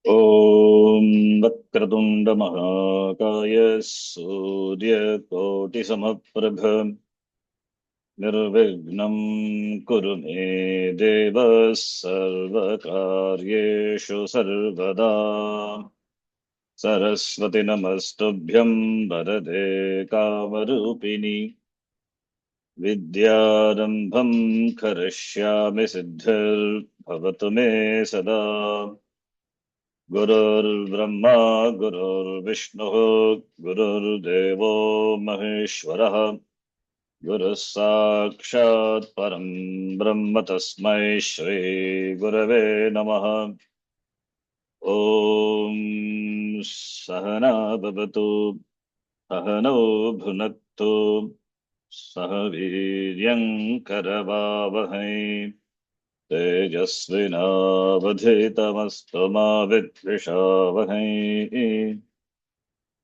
ॐ वक्रतुण्डमहाकाय सूर्यकोटिसमप्रभ निर्विघ्नं कुरु मे देव सर्वकार्येषु सर्वदा। सरस्वति नमस्तुभ्यं वरदे कामरूपिणि विद्यारम्भं करिष्यामि सिद्धिर्भवतु मे सदा। गुरुर्ब्रह्मा गुरुर्विष्णुः गुरुर्देवो महेश्वरः गुरुः साक्षात् परं ब्रह्म तस्मै श्रीगुरवे नमः। ॐ सहना भवतु सहनौ भुनक्तु सह वीर्यं करवावहै तेजस्विनावधीतमस्तु मा विद्विषावहै।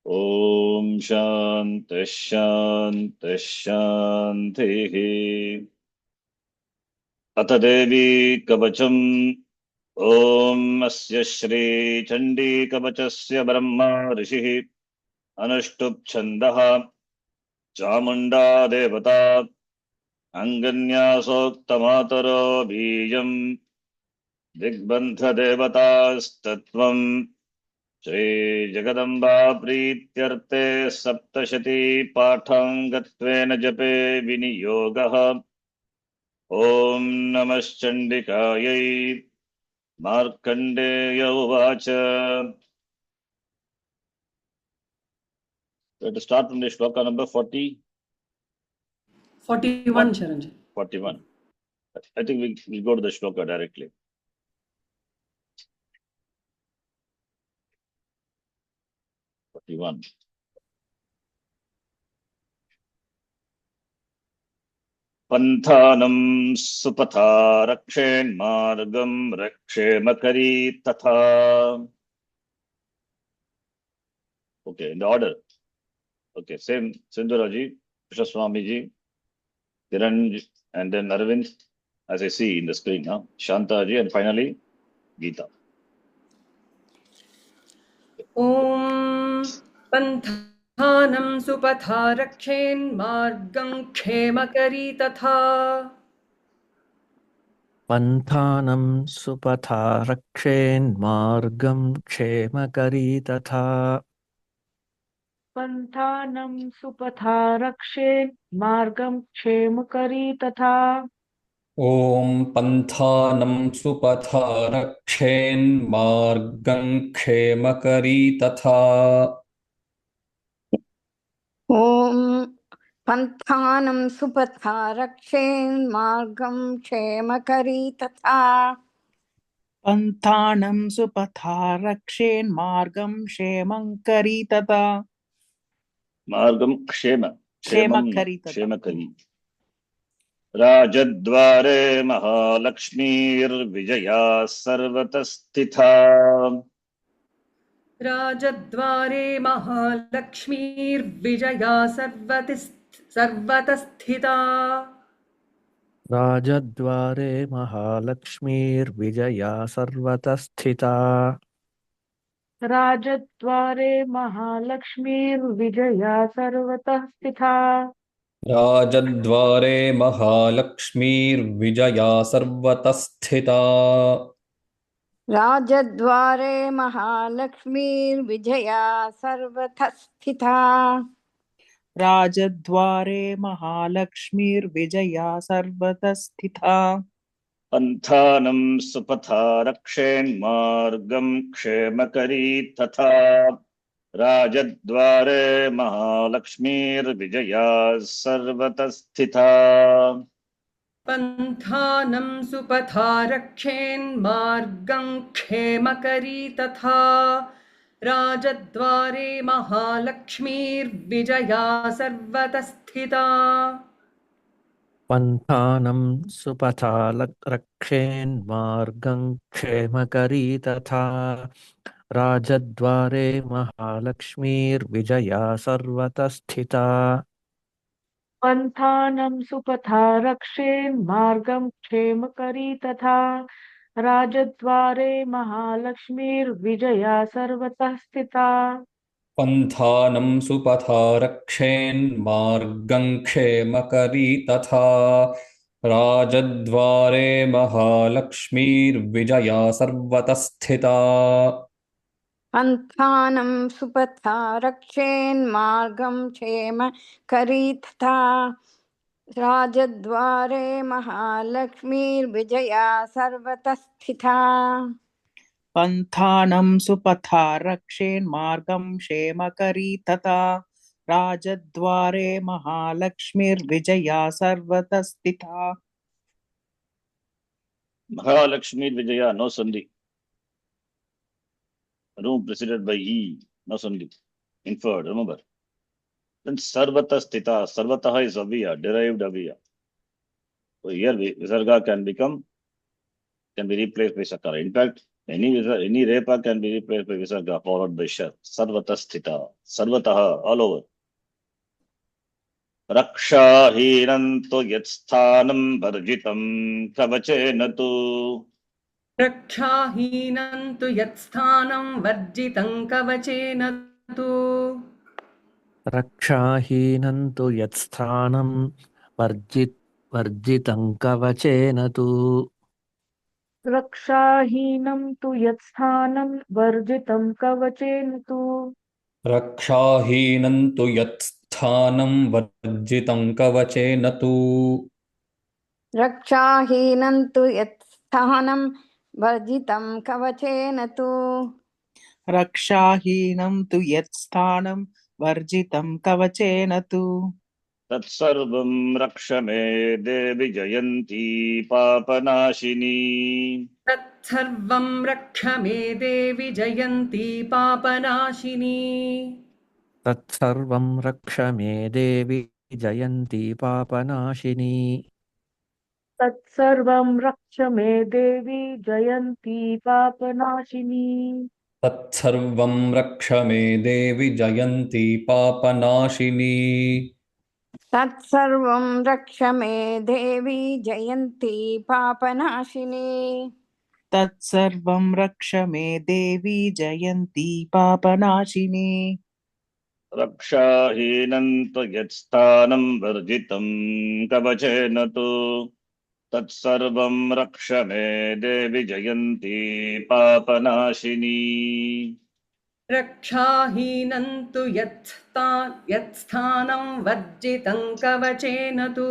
ॐ शान्तिः शान्तिः शान्तिः। अथ देवी कवचम्। ॐ अस्य श्रीचण्डीकवचस्य ब्रह्मा ऋषिः अनुष्टुप् छन्दः चामुण्डा देवता अङ्गन्यासोक्तमातरो बीजम् दिग्बन्धदेवतास्तत्त्वम् श्रीजगदम्बा प्रीत्यर्थे सप्तशती पाठाङ्गत्वेन जपे विनियोगः। ॐ नमश्चण्डिकायै। मार्कण्डेय उवाच। Let us start from the shloka number 40. 41, Sharanji. 41. I think we'll go to the shloka directly. पन्थानं सुपथा रक्षेन्मार्गं रक्षेमकरी तथा. Okay, in the order. Okay, same Sindhuraji, Krishna Swamiji, Kiran, and then Arvind, as I see in the screen now, Shantaji, and finally Geeta. Om Panthanam Supatha Rakshen Margam Kshemakari Tatha. पन्थानं सुपथा रक्षेन्मार्गं क्षेमकरी तथा पन्थानं सुपथा रक्षेन् मार्गं क्षेमकरी तथा ॐ पन्थानं सुपथा रक्षेन्मार्गं क्षेमकरी तथा ॐ पन्थानं सुपथा रक्षेन्मार्गं क्षेमकरी तथा पन्थानं सुपथा रक्षेन्मार्गं क्षेमकरी तथा मार्गं क्षेमकरी क्षेमकरी। राजद्वारे महालक्ष्मीर्विजया सर्वतः स्थिता। राजद्वारे महालक्ष्मीर्विजया सर्वतः स्थिता। राजद्वारे महालक्ष्मीर्विजया सर्वतः स्थिता राजद्वारे महालक्ष्मीर्विजया सर्वतः स्थिता राजद्वारे महालक्ष्मीर्विजया सर्वतः स्थिता राजद्वारे महालक्ष्मीर्विजया सर्वतः स्थिता राजद्वारे महालक्ष्मीर्विजया सर्वतः स्थिता पन्थानं सुपथा रक्षेन्मार्गं क्षेमकरी तथा। राजद्वारे महालक्ष्मीर्विजया सर्वतः स्थिता। पन्थानं सुपथा रक्षेन्मार्गं क्षेमकरी तथा। राजद्वारे महालक्ष्मीर्विजया सर्वतः स्थिता। पन्थानं सुपथा रक्षेन्मार्गं क्षेमकरी तथा राजद्वारे महालक्ष्मीर्विजया सर्वतः स्थिता पन्थानं सुपथा रक्षेन् मार्गं क्षेमकरी तथा राजद्वारे महालक्ष्मीर्विजया सर्वतः स्थिता पन्थानं सुपथा रक्षेन्मार्गं क्षेमकरी तथा राजद्वारे महालक्ष्मीर्विजया सर्वतः स्थिता पन्थानं सुपथा रक्षेन्मार्गं क्षेमकरी तथा राजद्वारे महालक्ष्मीर्विजया सर्वतः स्थिता पन्थानं सुपथा रक्षेन्मार्गं क्षेमकरी तथा राजद्वारे महालक्ष्मीर्विजया सर्वतः स्थिता Mahalakshmi Vijaya, no Sandhi. Room preceded by E, no Sandhi. Inferred, remember. Then Sarvata Sthita, Sarvataha is Aviya, derived Aviya. So here Visarga can be replaced by Sakara. In fact, any Repa can be replaced by Visarga followed by Shar. Sarvata Sthita, Sarvataha, all over. Rakshahinantu yatsthanam varjitam kavachena tu. रक्षाहीनं तु यत्स्थानं वर्जितं कवचेन तु रक्षाहीनं तु यत्स्थानं वर्जितं कवचेन तु रक्षाहीनं तु यत्स्थानं वर्जितं कवचेन तु रक्षाहीनं तु यत्स्थानं वर्जितं कवचेन तु रक्षाहीनं तु यत्स्थानं वर्जितं कवचेन तु रक्षाहीनं तु यत्स्थानं वर्जितं कवचेन तु तत्सर्वं रक्ष मे देवि जयन्ती पापनाशिनी. तत्सर्वं रक्ष मे देवि जयन्ती पापनाशिनी तत्सर्वं रक्ष मे देवि जयन्ती पापनाशिनी तत्सर्वं रक्ष मे देवी जयन्ती पापनाशिनी तत्सर्वं रक्ष मे देवि जयन्ती पापनाशिनी तत्सर्वं रक्ष मे देवी जयन्ती पापनाशिनी तत्सर्वं रक्ष मे देवी जयन्ती पापनाशिनी रक्षाहीनं तु यत्स्थानं वर्जितं कवचेन तु तत्सर्वं रक्ष मे देवि जयन्ती पापनाशिनी. रक्षाहीनं तु यत्स्थानं वर्जितं कवचेन तु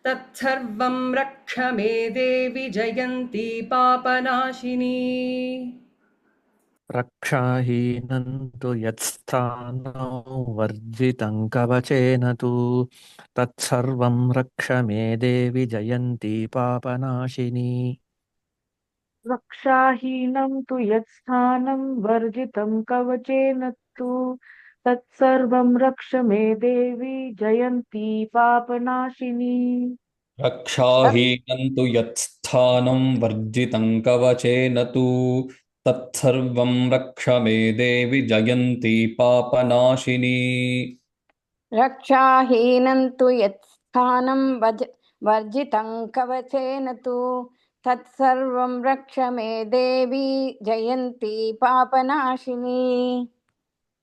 तत्सर्वं रक्ष मे देवि जयन्ती पापनाशिनी रक्षाहीनं तु यत्स्थानं वर्जितं कवचेन तु तत्सर्वं रक्ष मे देवि जयन्ती पापनाशिनी रक्षाहीनं तु यत्स्थानं वर्जितं कवचेन तु तत्सर्वं रक्ष मे देवी जयन्ती पापनाशिनी रक्षाहीनं तु यत्स्थानं वर्जितं कवचेन तु तत्सर्वं रक्ष मे देवि जयन्ती पापनाशिनी रक्षाहीनं तु यत्स्थानं वर्जितं कवचेन तु तत्सर्वं रक्ष मे देवी जयन्ती पापनाशिनी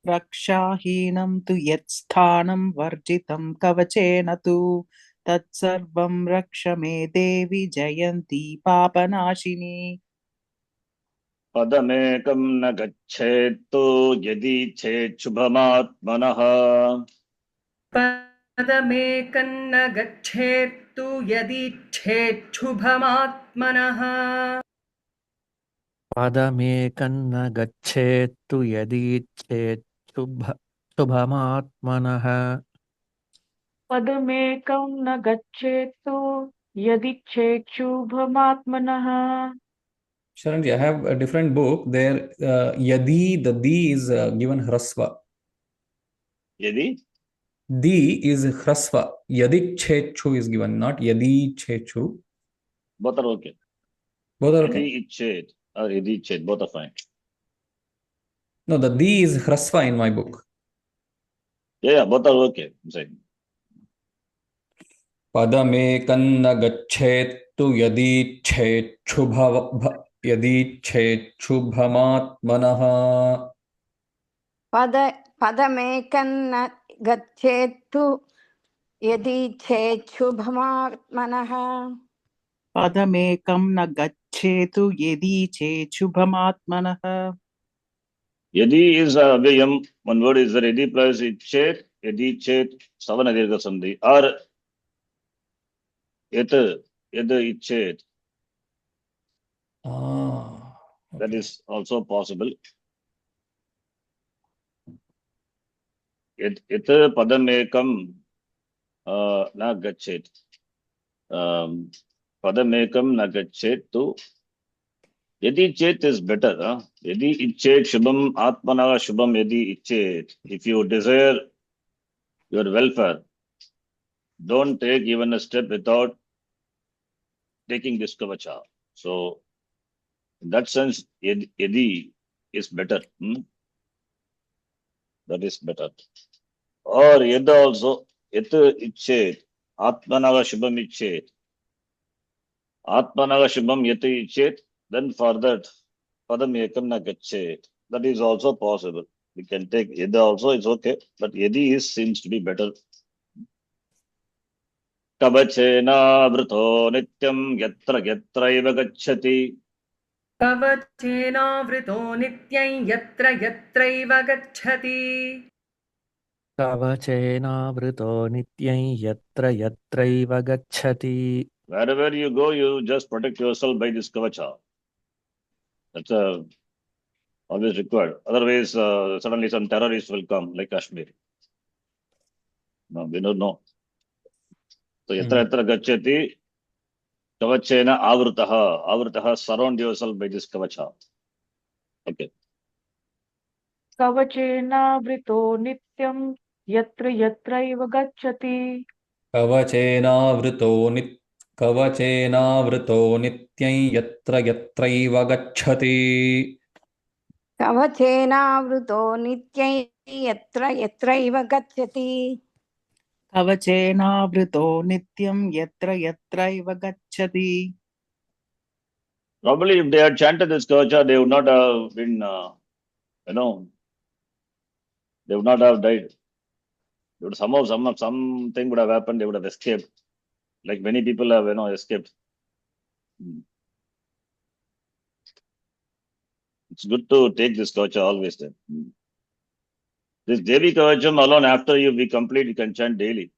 रक्षाहीनं तु यत्स्थानं वर्जितं कवचेन तु तत्सर्वं रक्ष मे देवि जयन्ती पापनाशिनी पदमेकं न गच्छेत्तु यदि चेच्छुभमात्मनः पदमेकं न गच्छेत्तु यदीच्छेच्छुभमात्मनः पदमेकं न गच्छेत्तु यदीच्छेच्छुभमात्मनः पदमेकं न गच्छेत्तु यदिच्छेच्छुभमात्मनः Sharanji, I have a different book there. Yadi, the di is given hrasva. यदि Di is hrasva. Yadi chechu is given, not yadi chechu. both are okay. Both are Yadi okay. ichet or yadi ichet, both are fine. No, the di is hrasva in my book. Yeah, both are okay. I'm saying. Padamekam na gacchetu यदीच्छेच्छुभमात्मनः पदमेकन्न गच्छेत्तु यदीच्छेच्छुभमात्मनः पदमेकं न गच्छेतु यदि चेच्छुभमात्मनः Yadi is avyayam. One word is there. Yadi plus ichet. Yadi chet. Savana dirgha sandhi. Or yet ichet. That Okay. is also possible. Yet padamekam na gachet. Padamekam na gachet to yadi chet is better. Yadi ichet shubham atmana shubham yadi ichet. If you desire your welfare, don't take even a step without taking this kavacha. So, in that sense, yadi is better. That is better. Or yada also, yata ichet. Atmanaga shubham ichet. Atmanaga shubham yata ichet. Then for that, padam ekam na gachet. That is also possible. We can take yada also, it's okay. But yadi seems to be better. Kavachena vrito nityam yatra yatraiva gacchati. कवचेनावृतो नित्यं यत्र यत्रैव गच्छति कवचेनावृतो नित्यं यत्र यत्रैव गच्छति Wherever you go, you just protect yourself by this kavacha. That's always required. Otherwise, suddenly some terrorists will come, like Kashmir. No, we don't know. So, yatra yatra gacchati, kavachena avritaha. Avritaha, surround yourself by this kavacha. Okay. कवचेनावृतो नित्यं यत्र यत्रैव गच्छति कवचेनावृतो नित्यं यत्र यत्रैव गच्छति कवचेनावृतो नित्यं यत्र यत्रैव गच्छति कवचेनावृतो नित्यं यत्र यत्रैव गच्छति Probably if they had chanted this kavacha, they would not have been, they would not have died. They would somehow, something would have happened, they would have escaped. Like many people have, escaped. It's good to take this kavacha always then. This Devi kavacham alone, after we complete, you can chant daily.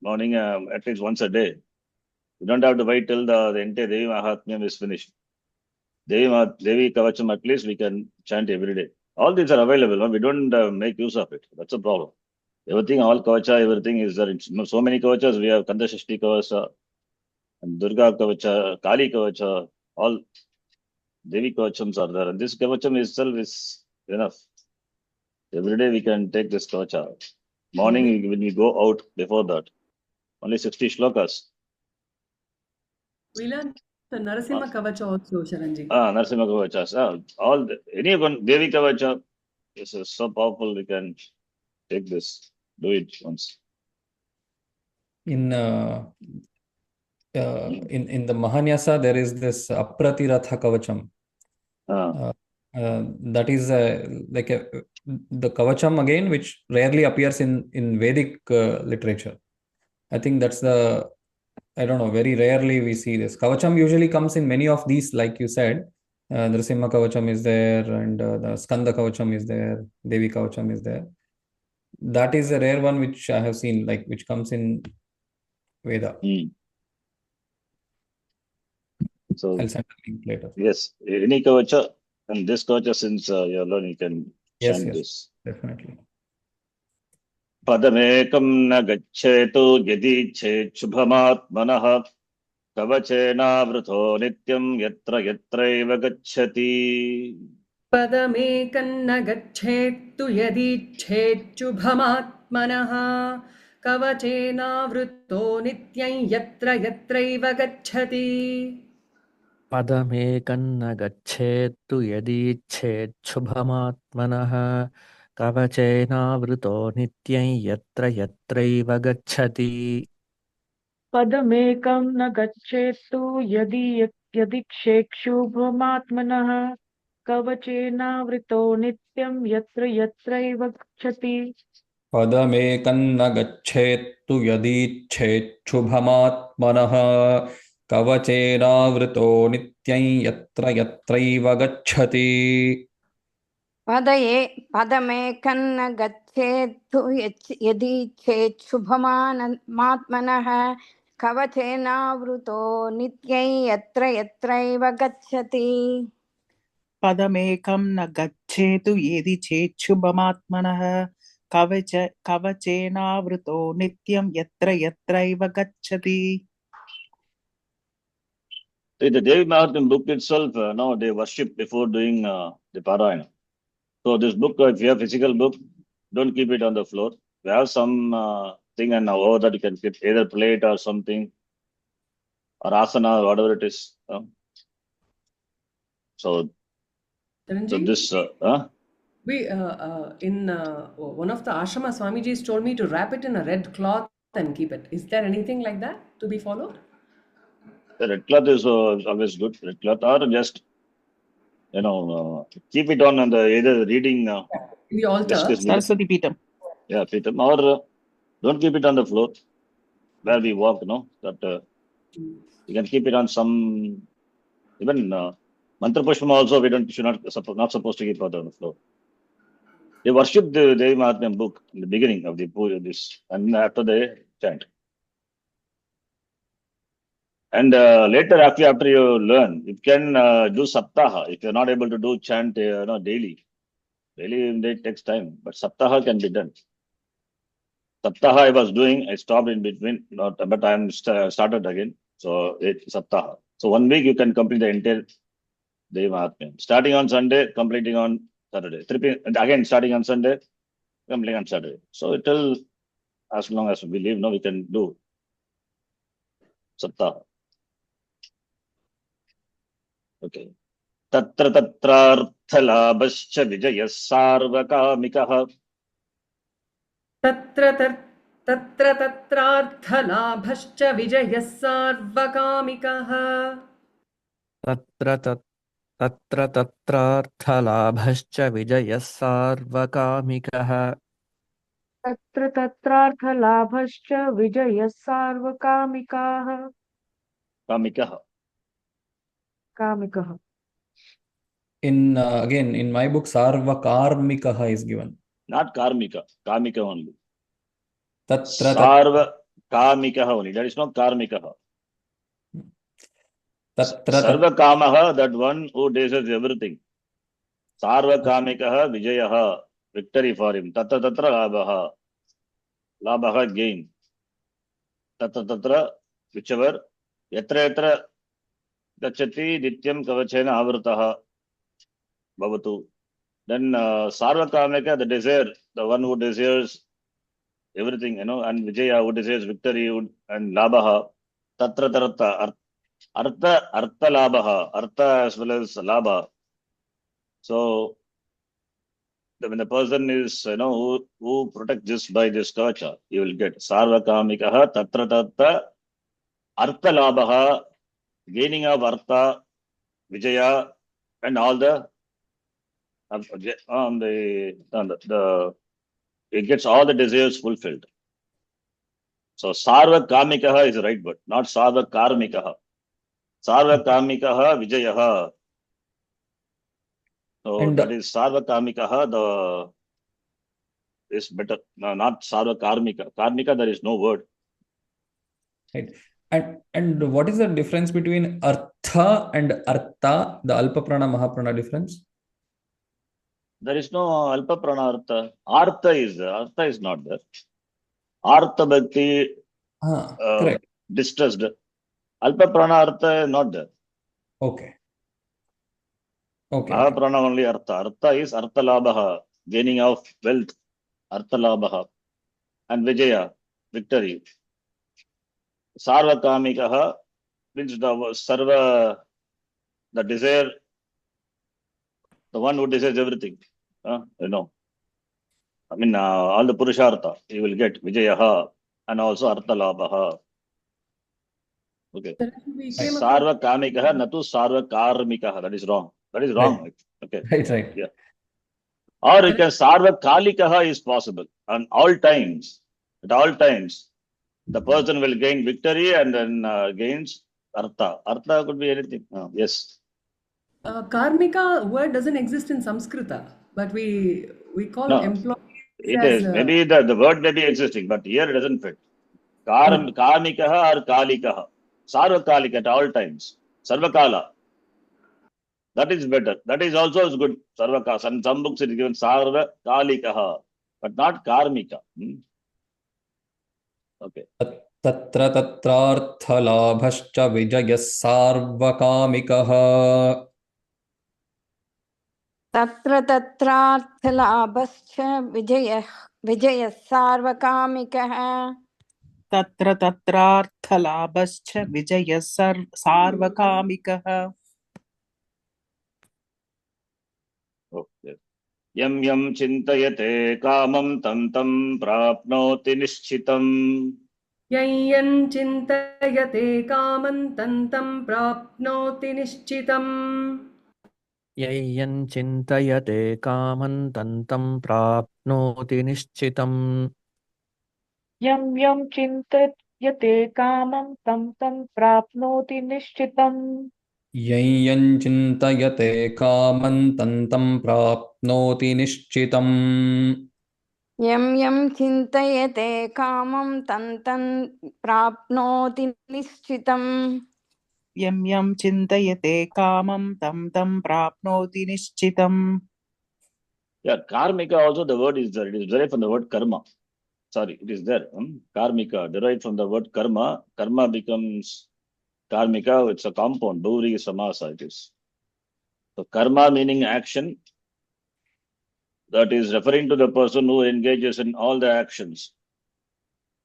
Morning, at least once a day. You don't have to wait till the entire Devi Mahatmyam is finished. Devi kavacham, at least we can chant every day. All these are available. We don't make use of it. That's a problem. Everything, all kavacha, everything is there. So many kavachas. We have Kanda Shashti kavacha, and Durga kavacha, Kali kavacha, all Devi kavachams are there. And this kavacham itself is enough. Every day we can take this kavacha. Morning when we go out, before that, only 60 shlokas. We learn the Narasimha Kavacha also, Sharanji. Narasimha kavachas. Anyone, Devi kavacha is so powerful. We can take this. Do it once. In the Mahanyasa, there is this Apratiratha Kavacham. That is the Kavacham again, which rarely appears in Vedic literature. I think that's I don't know, very rarely we see this. Kavacham usually comes in many of these, like you said. Narasimha Kavacham is there, and the Skanda Kavacham is there, Devi Kavacham is there. That is a rare one which I have seen, like which comes in Veda. So I'll send a link later. yes, any kavacha, and this kavacha, since you're learning, you can chant this. Definitely. Padamekam na gacchetu yadi chet shubhamatmanah kavachena vrito nityam yatra yatraiva gacchati. पदमेकन्न गच्छेत्तु यदीच्छेच्छुभमात्मनः कवचेनावृतो नित्यं यत्र यत्रैव गच्छति पदमेकन्न गच्छेत्तु यदीच्छेच्छुभमात्मनः कवचेनावृतो नित्यं यत्र यत्रैव गच्छति पदमेकं न गच्छेत्तु यदि क्षेक्षुभमात्मनः कवचेनावृतो नित्यं यत्र यत्रैव गच्छति पदमेकन्न गच्छेत्तु यदीच्छेच्छुभमात्मनः कवचेनावृतो नित्यं यत्र यत्रैव गच्छति पदमेकन्न गच्छेत्तु यदि चेत् शुभमात्मनः कवचेनावृतो नित्यै यत्र यत्रैव गच्छति पदमेकं न गच्छेतु यदि चेच्छुभमात्मनः कवचेनावृतो नित्यं यत्र यत्रैव गच्छति. The Devi Mahatmya book itself, they worship before doing the Parayana. So this book, if you have physical book, don't keep it on the floor. We have some thing and over that you can keep either plate or something or asana, whatever it is. So Dharanjay? this, We in one of the ashrama, Swamiji told me to wrap it in a red cloth and keep it. Is there anything like that to be followed? the red cloth is always good. Red cloth or just, keep it on the either reading In the altar. desk is needed. Saraswati Peetham. Yeah, Peetham, or don't keep it on the floor where we walk, that you can keep it on some, even Mantra Pushpam also we not supposed to keep it on the floor. They worship the Devi Mahatmya book in the beginning of the puja, this, and after they chant. And later, after you learn, you can do saptaha. If you're not able to do chant, daily it takes time, but saptaha can be done. Saptaha I was doing, I stopped in between, but I am started again. So it's saptaha. So 1 week you can complete the entire Devi Mahatmya. Starting on Sunday, completing on Saturday. And again, starting on Sunday, completing on Saturday. So it will, as long as we live, we can do saptaha. Okay. Tatra tatrarthalabhascha vijayah sarvakamikah. Tatra tatrarthalabhascha vijayah sarvakamikah. तत्र तत्रार्थलाभश्च विजयः सार्वकामिकः तत्र तत्रार्थलाभश्च विजयः सार्वकामिकाः Kamikah. कामिकः. Again, in my book, Sarvakarmikaha is given. Not karmika. Kamika only. Tatra Sarvakamikah only. There is no karmikah. Sarvakamaha, that one who desires everything. Sarvakamikah vijayah, victory for him. Tatra tatra labhaha. Labhaha, gain. Tatra tatra, whichever. Yatra yatra gacchati nityam kavachena avrataha bhavatu. Then Sarvakamika, the desire, the one who desires everything, and Vijaya, who desires victory, and Labhaha, Tatra Tarata, Artha Labhaha, Artha as well as Labha. So when the person is, who protects this by this kavacha, he will get Sarvakamikaha, Tatra Tarata, Artha Labhaha, gaining of Artha, Vijaya, and all the it gets all the desires fulfilled. So Sarva Kamikaha is the right word, not Sarva Karmikaha. Sarva Kamikaha Vijayaha. So that is Sarva Kamikaha, is better, not Sarva Karmika. Karmika, there is no word. Right. And what is the difference between Artha and Artha, the Alpa Prana Mahaprana difference? There is no Alpa Prana Artha. Artha is not there. Artha Bhakti, correct. distressed. Alpa Prana Artha not there. Okay. Mahaprana only Artha. Artha is Artha Labhaha, gaining of wealth. Artha Labhaha. And Vijaya, victory. Sarva Kamikaha means the desire, the one who desires everything. I mean, all the Purushartha, he will get Vijayaha and also Artha Labhaha. Okay. We came across Sarvakamikah, natu sarvakarmikah. That is wrong. That is wrong. Okay. Right. Yeah. Or you can sarvakalikah is possible. On all times, at all times, the person will gain victory and then gains artha. Artha could be anything. Yes. Karmika word doesn't exist in Sanskrita, but we call No, employees it as is. Maybe the word may be existing, but here it doesn't fit. Karmikaha or kalikaha. Sarvakalika at all times. Sarvakala. That is better. That is also is good. Sarvaka. Some books it is given Sarvakalikaha, but not Karmika. Okay. तत्र तत्रार्थलाभश्च विजयः सार्वकामिकः तत्र तत्रार्थलाभश्च विजयः सार्वकामिकः तत्र तत्रार्थलाभश्च विजयः सार्वकामिकः Okay. Yam yam chintayate kamam tam tam prapnoti nishchitam. Yayyan chintayate kaman tantam prapnoti nishchitam. यय्यं चिन्तयते कामं तन्तं प्राप्नोति निश्चितम् यं यं चिन्तयते कामं तं प्राप्नोति निश्चितम् यं चिन्तयते कामं तं प्राप्नोति निश्चितम् यं चिन्तयते कामं तं प्राप्नोति निश्चितम् यं चिन्तयते कामं तं प्राप्नोति निश्चितम् Yeah, karmika also the word is there. It is derived from the word karma. Sorry, it is there. Karmika derived from the word karma. Karma becomes karmika. It's a compound. Bhuri samasa it is. So karma meaning action. That is referring to the person who engages in all the actions.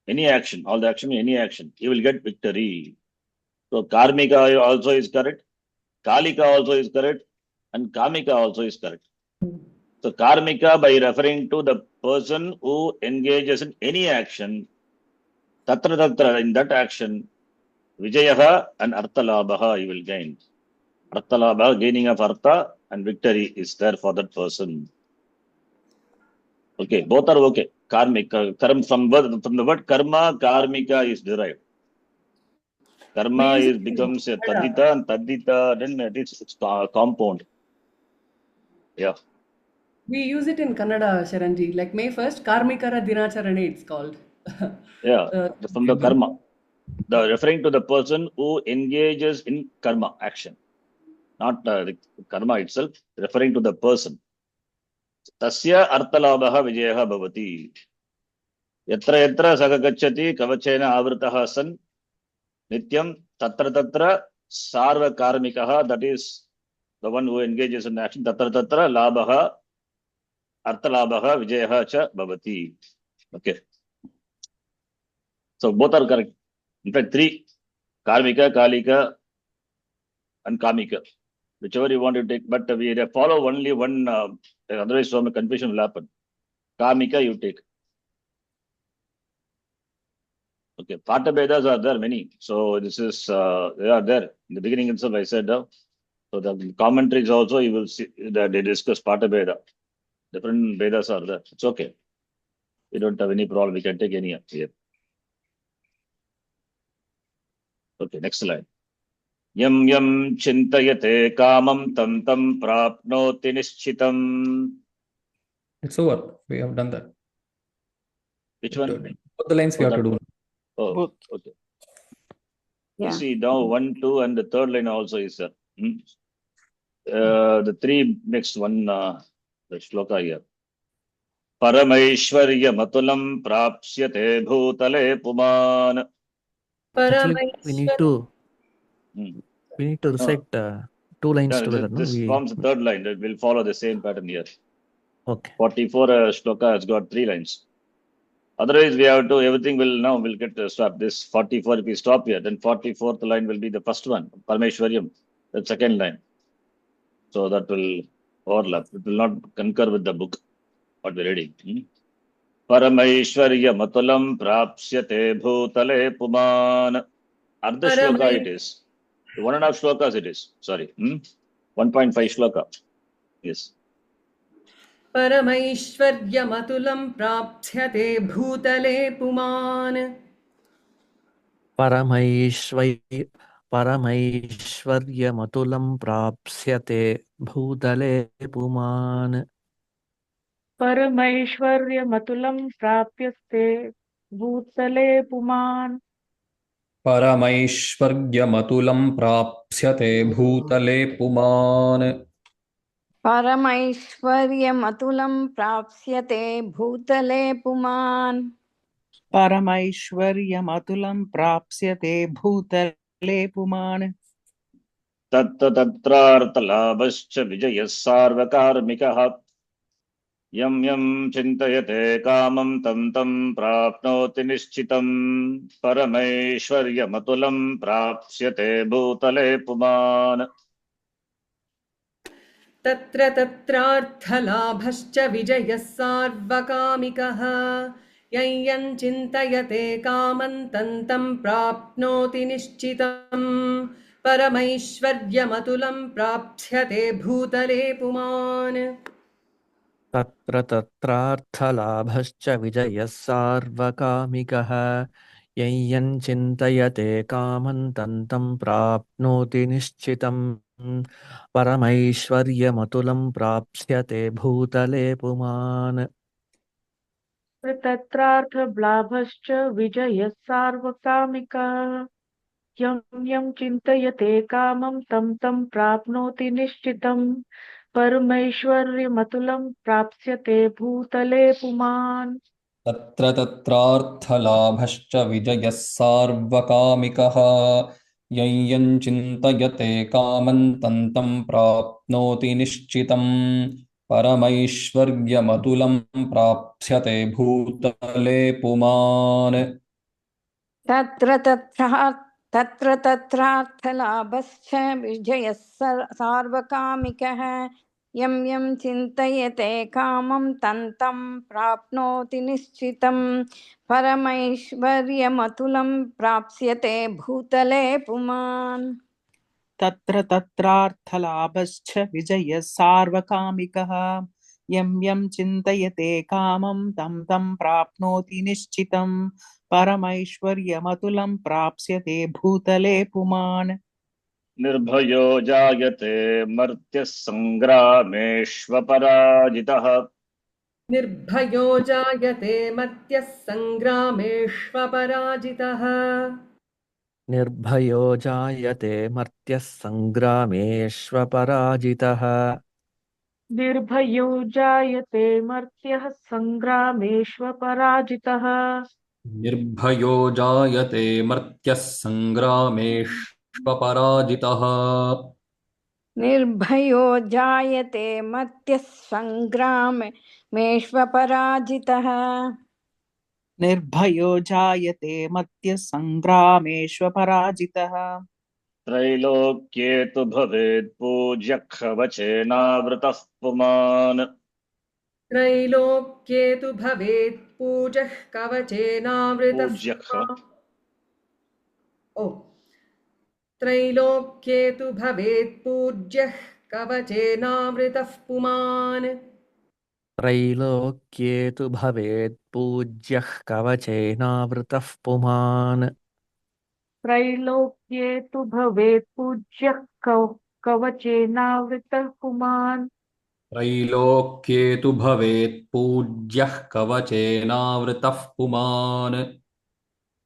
Any action, all the action, any action. He will get victory. So karmika also is correct. Kalika also is correct. And kamika also is correct. So karmika by referring to the person who engages in any action, tatra tatra in that action, vijayaha and arthalabhaha you will gain. Arthalabha, gaining of artha and victory is there for that person. Okay, both are okay. Karmika, from the word karma, karmika is derived. Karma We use is it in becomes a Kannada. tadita and tadita, then it's compound. Yeah. We use it in Kannada, Sharanji. Like May 1st, Karmikara Dinacharane it's called. Yeah, from the karma. The referring to the person who engages in karma action, not the karma itself, referring to the person. Tasya arthalabhaha vijayaha bhavati. Yatra yatra sagagacchati kavachena avritaha san nityam tatra tatra sarva karmikaha, that is the one who engages in action. Tatra tatra labhaha arthalabhaha vijayaha cha bhavati. Okay. So both are correct. In fact, three: karmika, kalika, and kamika. Whichever you want to take, but we follow only one, otherwise some confusion will happen. Kamika you take. Okay, Pata Vedas are there many. So this is, they are there. In the beginning itself I said, so the commentaries also you will see that they discuss Pata Veda. Different Vedas are there. It's okay. We don't have any problem. We can take any here. Okay, next slide. Yam yam chintayate kamam tam tam prapnoti nishchitam. It's over. We have done that. Which one? Both the lines we have to do. Oh, Both. okay. Yeah. You see now 1, 2 and the third line also is there. The three next one, the shloka here. Paramaishwarya matulam prapsyate bhutale puman. Actually, we need to Hmm. recite two lines Yeah, together. No? this forms the third line. That will follow the same pattern here. Okay. 44 shloka has got 3 lines. Otherwise, we have to, everything will get swapped. This 44, if we stop here, then 44th line will be the first one, Parameshwaryam, the second line. So that will overlap. It will not concur with the book, what we're reading. Parameshwarya matulam prapsyate bhutale puman. Ardha shloka Paramai- it is. 1.5 shlokas it is. Sorry. 1.5 shloka. Yes. परमैश्वर्यमतुलं प्राप्स्यते भूतले पुमान् परमैश्वर्यमतुलं प्राप्स्यते भूतले पुमान् परमैश्वर्यमतुलं प्राप्यस्ते भूतले पुमान् परमैश्वर्यमतुलं प्राप्स्यते भूतले पुमान् परमैश्वर्यमतुलं प्राप्स्यते भूतले पुमान् परमैश्वर्यमतुलं प्राप्स्यते भूतले पुमान् तत्रार्थलाभश्च विजयः सार्वकार्मिकः यं यं चिन्तयते कामं तं तं प्राप्नोति निश्चितं परमैश्वर्यमतुलं प्राप्स्यते भूतले पुमान् तत्र तत्रार्थलाभश्च विजयः सार्वकामिकः यं चिन्तयते कामं तं प्राप्नोति निश्चितं परमैश्वर्यमतुलं प्राप्स्यते भूतले पुमान् तत्र तत्रार्थलाभश्च विजयः सार्वकामिकः यं चिन्तयते कामं तं प्राप्नोति निश्चितं परमैश्वर्यमतुलं प्राप्स्यते भूतले पुमान् तत्रार्थलाभश्च विजयः सार्वकामिकः यं यं चिन्तयते कामं तं प्राप्नोति निश्चितं परमैश्वर्यमतुलं प्राप्स्यते भूतले पुमान् तत्र तत्रार्थलाभश्च विजयः सार्वकामिकः यं चिन्तयते कामं तं प्राप्नोति निश्चितं परमैश्वर्यमतुलं प्राप्स्यते भूतले पुमान् तत्र तत्रार्थलाभश्च विजयः सार्वकामिकः यं चिन्तयते कामं तं प्राप्नोति निश्चितं परमैश्वर्यमतुलं प्राप्स्यते भूतले पुमान् तत्र तत्रार्थलाभश्च विजयः सार्वकामिकः यं चिन्तयते कामं तं प्राप्नोति निश्चितं परमैश्वर्यमतुलं प्राप्स्यते भूतले पुमान् निर्भयो जायते मर्त्यः सङ्ग्रामेष्वपराजितः निर्भयो जायते मर्त्यः सङ्ग्रामेष्वपराजितः निर्भयो जायते मर्त्यः सङ्ग्रामेष्वपराजितः निर्भयो जायते मर्त्यः सङ्ग्रामेष्वपराजितः निर्भयो जायते मर्त्यः सङ्ग्रामेष्वपराजितः निर्भयो जायते मर्त्यः सङ्ग्रामेष्वपराजितः निर्भयो जायते मर्त्यः सङ्ग्रामेष्वपराजितः त्रैलोक्ये तु भवेत् पूज्यः कवचेनावृतः पुमान् त्रैलोक्ये तु भवेत् पूजः कवचेनावृतः पूज्यः ओ त्रैलोक्ये तु भवेत् पूज्यः कवचेनावृतः पुमान् त्रैलोक्ये तु भवेत् पूज्यः कवचेनावृतः पुमान् त्रैलोक्ये तु भवेत् पूज्यः कवचेनावृतः पुमान् त्रैलोक्ये तु भवेत् पूज्यः कवचेनावृतः पुमान्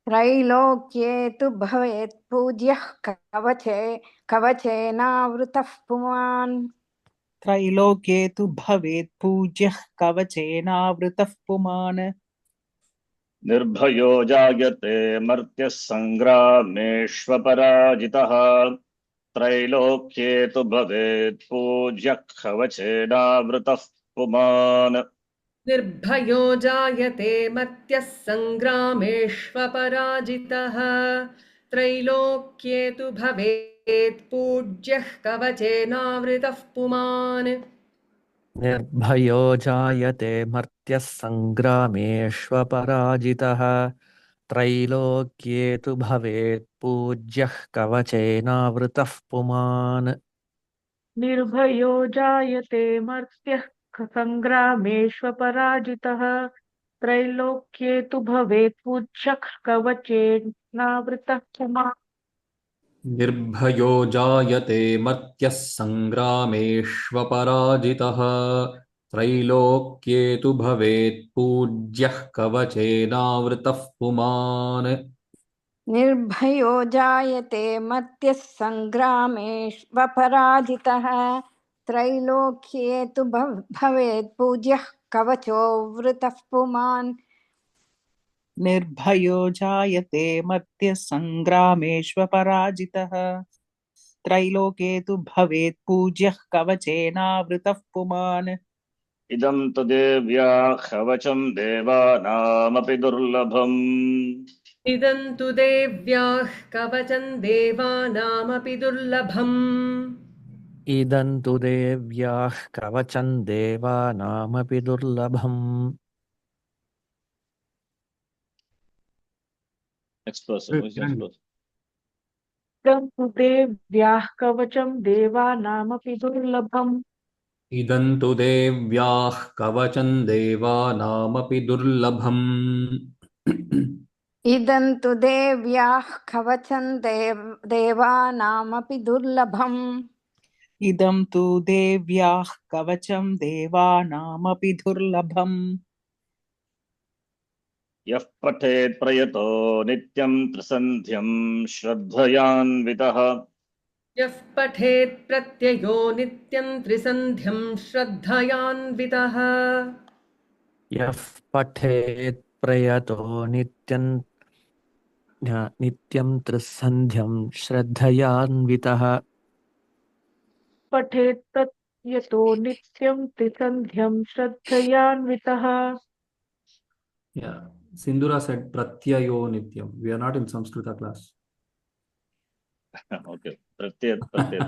त्रैलोक्ये तु भवेत् पूज्यः कवचेनावृतः पुमान् त्रैलोक्ये तु भवेत् पूज्यः कवचेनावृतः पुमान् निर्भयो जायते मर्त्यः सङ्ग्रामेष्वपराजितः त्रैलोक्ये तु भवेत् पूज्यः कवचेनावृतः पुमान् निर्भयो जायते मर्त्यः सङ्ग्रामेष्वपराजितः त्रैलोक्ये तु भवेत् पूज्यः कवचेनावृतः पुमान् निर्भयो जायते मर्त्यः सङ्ग्रामेष्वपराजितः त्रैलोक्ये तु भवेत् पूज्यः कवचेनावृतः पुमान् निर्भयो जायते मर्त्यः सङ्ग्रामेष्वपराजितः त्रैलोक्ये तु भवेत् पूज्यः कवचेनावृतः पुमान् निर्भयो जायते मर्त्यः सङ्ग्रामेष्वपराजितः त्रैलोक्ये तु भवेत् पूज्यः कवचेनावृतः पुमान् निर्भयो जायते मर्त्यः सङ्ग्रामेष्वपराजितः त्रैलोक्ये तु भवेत् पूज्यः कवचो वृतः पुमान् निर्भयो जायते मर्त्यः सङ्ग्रामेष्वपराजितः त्रैलोके तु भवेत् पूज्यः कवचेनावृतः पुमान् इदं तु देव्या कवचं देवानामपि दुर्लभम् इदं तु देव्याः कवचं देवानामपि दुर्लभम् इदं तु देव्याः कवचं देवानामपि दुर्लभम् Next person, who is next person? इदं तु देव्याः कवचं देवानामपि दुर्लभम् इदं तु देव्याः कवचं देवानामपि दुर्लभम् इदं तु देव्याः कवचं देवानामपि दुर्लभम् इदं तु देव्याः कवचं देवानामपि दुर्लभम् यः पठेत् प्रयतो नित्यं त्रिसन्ध्यं श्रद्धयान्वितः यः पठेत् प्रत्ययो नित्यं त्रिसन्ध्यं श्रद्धयान्वितः यः पठेत् प्रयतो नित्यं त्रिसन्ध्यं श्रद्धयान्वितः पठेत् प्रत्यतो नित्यं त्रिसन्ध्यं श्रद्धयान्वितः Yeah, Sindhura said pratyayo nityam. We are not in Samskrita class. Okay, pratyet. Okay,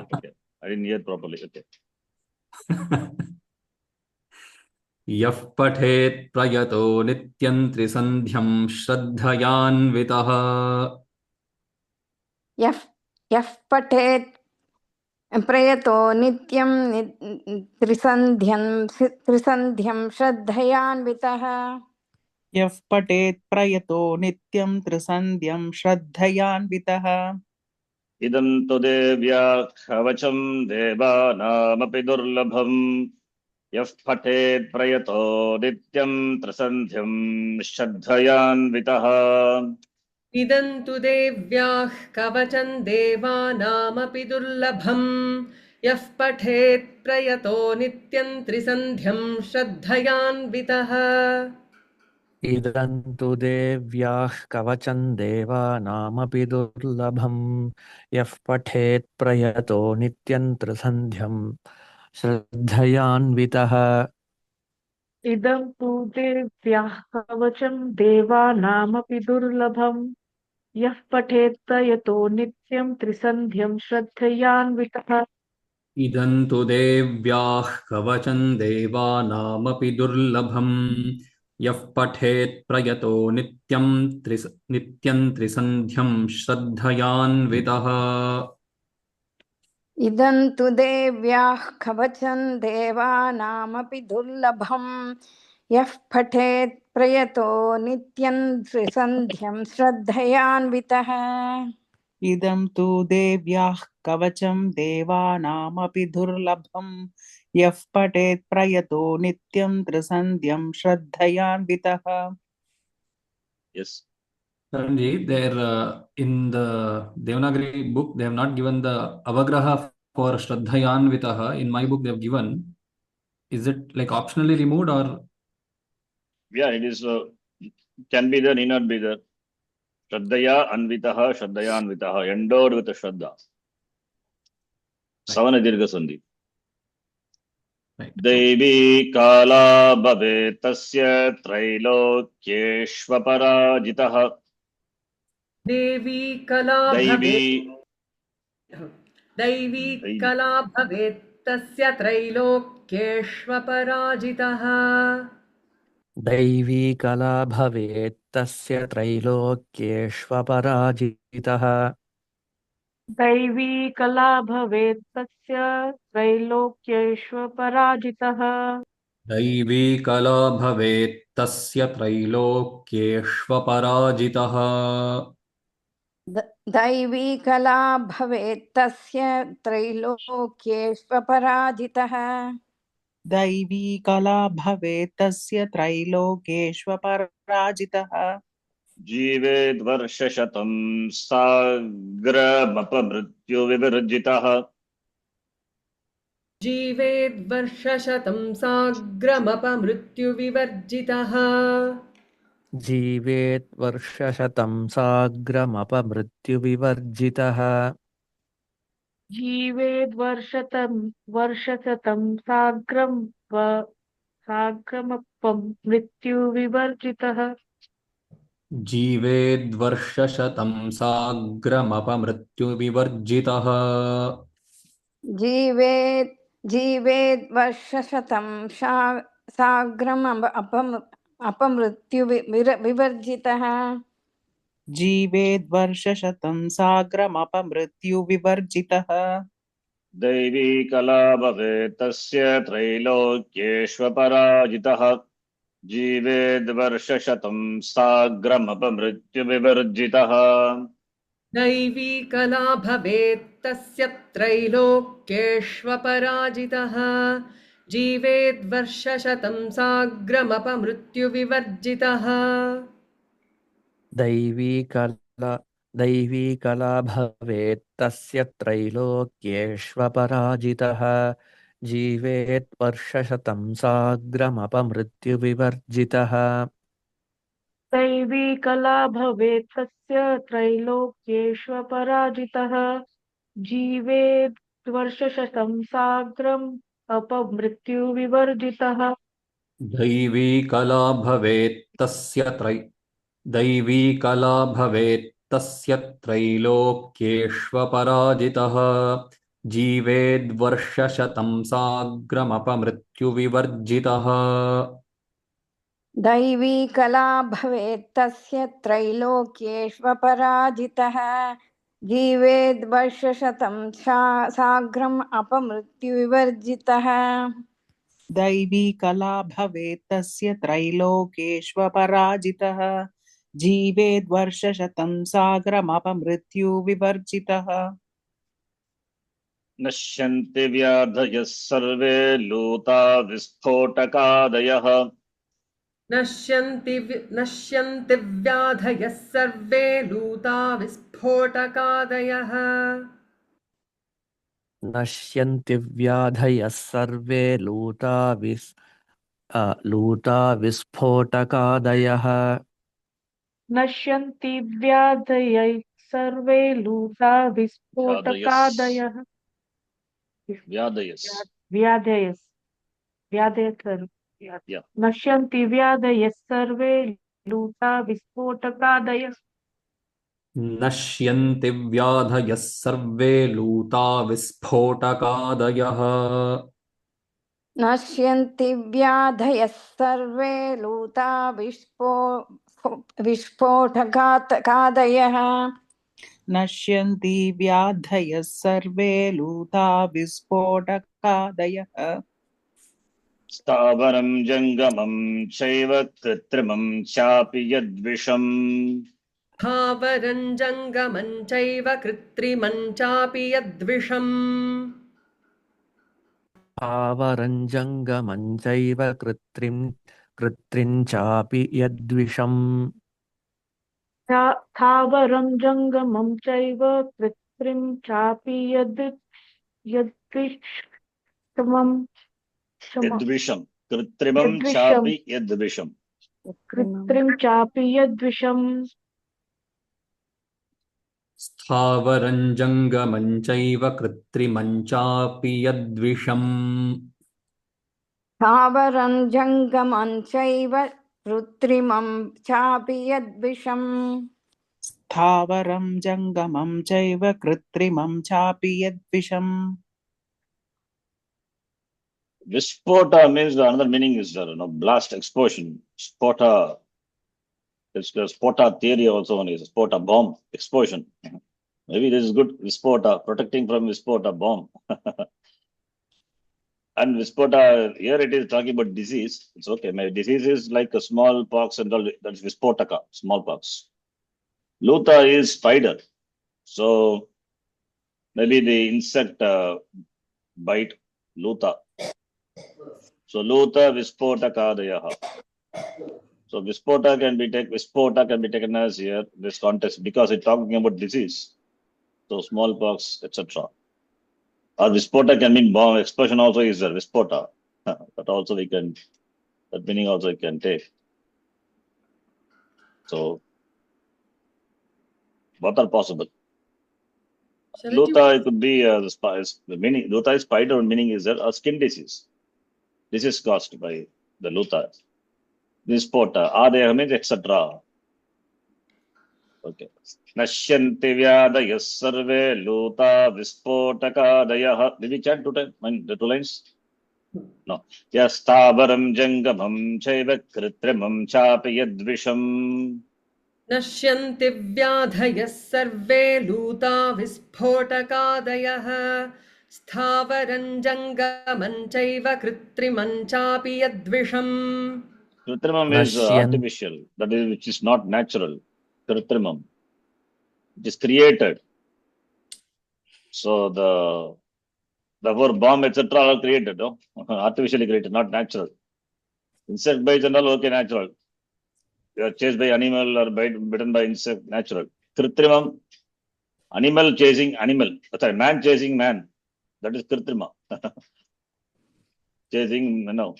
I didn't hear properly. Okay. यः पठेत् प्रयतो नित्यं त्रिसन्ध्यं श्रद्धयान्वितः यः पठेत् प्रयतो नित्यं त्रिसन्ध्यं श्रद्धयान्वितः यः पठेत् प्रयतो नित्यं त्रिसन्ध्यं श्रद्धयान्वितः इदं तु देव्या कवचं देवानामपि दुर्लभम् यः पठेत् प्रयतो नित्यं त्रिसन्ध्यं श्रद्धयान्वितः इदं तु देव्याः कवचं देवानामपि दुर्लभम् यः पठेत् प्रयतो नित्यं त्रिसन्ध्यं श्रद्धयान्वितः इदं तु देव्याः कवचं देवानामपि दुर्लभम् यः पठेत् प्रयतो नित्यं त्रिसन्ध्यं श्रद्धयान्वितः इदं तु देव्याः कवचं देवानामपि दुर्लभम् यः पठेत् प्रयतो नित्यं त्रिसन्ध्यं श्रद्धयान्वितः इदं तु देव्याः कवचं देवानामपि दुर्लभम् यः पठेत् प्रयतो नित्यं त्रिसन्ध्यं श्रद्धयान्वितः इदं तु देव्याः कवचं देवानामपि दुर्लभम् यः पठेत् प्रयतो नित्यं त्रिसन्ध्यं श्रद्धयान्वितः इदं तु देव्याः कवचं देवानामपि दुर्लभम् यः पठेत् प्रयतो नित्यं त्रिसन्ध्यं श्रद्धयान्वितः Yes. Karanji, there in the Devanagari book, they have not given the avagraha for Shraddhayanvitaha. In my book, they have given. Is it like optionally removed or? Yeah, it is. Can be there, need not be there. Shraddhaya Anvitaha, endowed with a Shraddha. Savana Dirgha Sandhi. Right. Devi Kala Bhave Tasya Trailokyeshvaparajitaha. देवी कला भवेत् दैवी कला भवेत् तस्य त्रैलोक्येष्वपराजितः दैवी कला भवेत् तस्य त्रैलोक्येष्वपराजितः दैवी कला भवेत् तस्य त्रैलोक्येष्वपराजितः दैवी कला भवेत् तस्य त्रैलोक्येष्वपराजितः दैवी कला भवेत् तस्य त्रैलोक्येष्वपराजितः दैवी कला भवेत् तस्य त्रैलोक्येष्वपराजितः जीवेद्वर्षशतं साग्रमपमृत्युविवर्जितः जीवेद्वर्षशतं साग्रमपमृत्युविवर्जितः जीवेत् वर्षशतं साग्रमपमृत्युविवर्जितः वर्षशतं साग्रमपं मृत्युविवर्जितः जीवेद्वर्षशतं साग्रमपमृत्युविवर्जितः जीवेद्वर्षशतं साग्रमपमृत्युविवर्जितः जीवेद्वर्षशतं साग्रमपमृत्युविवर्जितः दैवी कला भवेत् तस्य त्रैलोक्येष्वपराजितः जीवेद्वर्षशतं साग्रमपमृत्युविवर्जितः दैवी कला भवेत् तस्य त्रैलोक्येष्वपराजितः जीवेद्वर्षशतं साग्रमपमृत्युविवर्जितः दैवी कला भवेत् तस्य त्रैलोक्येष्वपराजितः जीवेत् वर्षशतं साग्रमपमृत्युविवर्जितः दैवी कला भवेत् तस्य त्रैलोक्येष्वपराजितः जीवेद् वर्षशतं साग्रम् अपमृत्युविवर्जितः दैवी कला भवेत् तस्य त्रैलोक्येष्वपराजितः जीवेद्वर्षशतं साग्रमपमृत्युविवर्जितः दैवी कला भवेत् तस्य त्रैलोक्येष्वपराजितः जीवेद्वर्षशतं साग्रम् अपमृत्युविवर्जितः दैवी कला भवेत् तस्य त्रैलोक्येष्वपराजितः जीवेद्वर्षशतं सागरमपमृत्युविवर्जितः नश्यन्ति व्याधयः सर्वे लूता विस्फोटकादयः नश्यन्ति व्याधयः सर्वे लूता विस्फोटकादयः नश्यन्ति व्याधयः सर्वे लूता विस्फोटकादयः नश्यन्ति व्याधयैः सर्वे लूता विस्फोटकादयः व्याधयस् व्याधयः सर्वे Yeah. नश्यन्ति व्याधयः सर्वे लूता विस्फोटकादयः नश्यन्ति व्याधयः सर्वे लूता विस्फोटकादयः नश्यन्ति व्याधयः सर्वे लूता विस्फोटकादयः नश्यन्ति व्याधयः सर्वे लूता विस्फोटकादयः स्थावरं जङ्गमं चैव कृत्रिमं चापि यद्विषम् स्थावरं जङ्गमं चैव कृत्रिमं चापि यद्विषम् आवरं जङ्गमं चैव कृत्रिं चापि यद्विषम् स्थावरं जङ्गमं चैव कृत्रिं चापि यद्विषमम् यद्विषम् कृत्रिमं यद्विषम् चापि यद्विषम् कृत्रिं चापि यद्विषम् स्थावरं जङ्गमं चैव कृत्रिमं चापि यद्विषम् स्थावरं जङ्गमं चैव कृत्रिमं चापि यद्विषम् स्थावरं जङ्गमं चैव कृत्रिमं चापि यद्विषम् Vispota means another meaning is blast, explosion. Spota, it's the spota theory also known as spota bomb explosion. Maybe this is good. Vispota, protecting from Vispota bomb. And Vispota, here it is talking about disease. It's okay. My disease is like a smallpox and all. That's Vispotaka, smallpox. Luta is spider. So maybe the insect bite, Luta. So Luta Vispotakadayaha. So Vispota can be taken as here, this context, because it's talking about disease. So smallpox, etc. Or Vispota can mean bomb. Expression also is there, Vispota. That also we can, that meaning also we can take. So both are possible. Sharanji, Luta, it could be the meaning. Luta is spider, meaning is there a skin disease. This is caused by the Luta. Vispota, Adaya means etc. Okay. Nashyanti vyadayah sarve luta vispotakadayah. Did we chant the two lines? No. Yastavaram jangamam chaiva kritrimam chapi yadvisham. नश्यन्ति व्याधयः सर्वे लूता विस्फोटकादयः स्थावरं जङ्गमं चैव कृत्रिमं चापि यद्विषम्. Kritrimam is Nashyan- artificial, that is which is not natural. Kritrimam. It is created. So the word bomb, etc. are created, no? Artificially created, not natural. Insect bites and all, okay, natural. You are chased by animal or bitten by insect, natural. Kritrimam, animal chasing animal. Sorry, man chasing man. That is Kritrima. Chasing,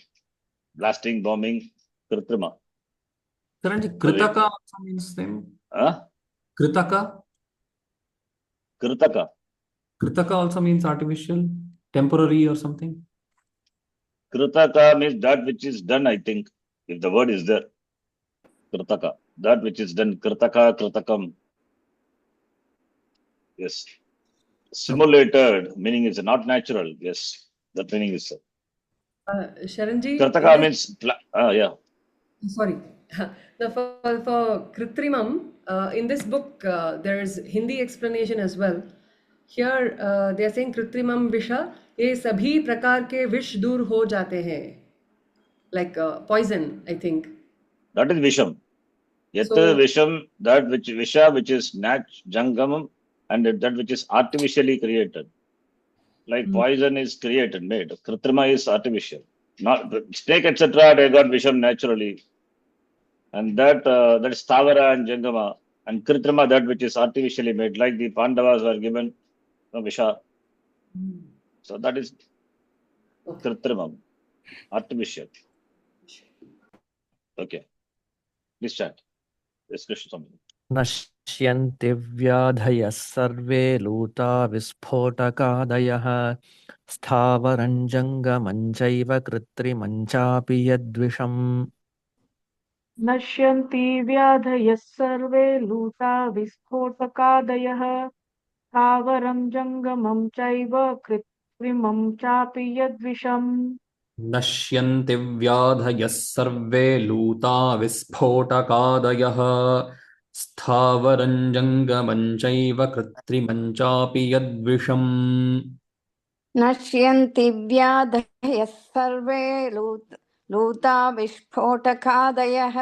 blasting, bombing, Kritrima. Karanji, Kritaka also means same. Huh? Kritaka? Kritaka. Kritaka also means artificial, temporary or something. Kritaka means that which is done, I think, if the word is there. Kritaka. That which is done. Kritaka, Kritakam. Yes. Simulated, meaning is not natural. Yes. That meaning is. Sharanji, Kritaka means, yeah. sorry. For Kritrimam, in this book, there's Hindi explanation as well. Here, they are saying Kritrimam Visha, ये सभी प्रकार के विष दूर हो जाते हैं. Like poison, I think. That is Visham. Yet So- Visham, that which Visha, which is Jangamam, and that which is artificially created. Like poison is created, made. Kritrima is artificial. Not snake, etc. They got Visham naturally. And that is Stavara and Jangama. And Kritrima, that which is artificially made, like the Pandavas were given Visha. So that is Kritrimam, artificial. Okay. Please chat. Yes, Krishna Swami. नश्यन्ति व्याधयः सर्वे लूता विस्फोटकादयः स्थावरं जङ्गमं चैव कृत्रिमं चापि यद्विषम्. नश्यन्ति व्याधयः सर्वे लूता विस्फोटकादयः स्थावरं जङ्गमं चैव कृत्रिमं चापि यद्विषम्. नश्यन्ति व्याधयः सर्वे लूता विस्फोटकादयः स्थावरं जङ्गमं चैव कृत्रिमं चापि यद्विषम्. नश्यन्ति व्याधयः सर्वे लूता विस्फोटकादयः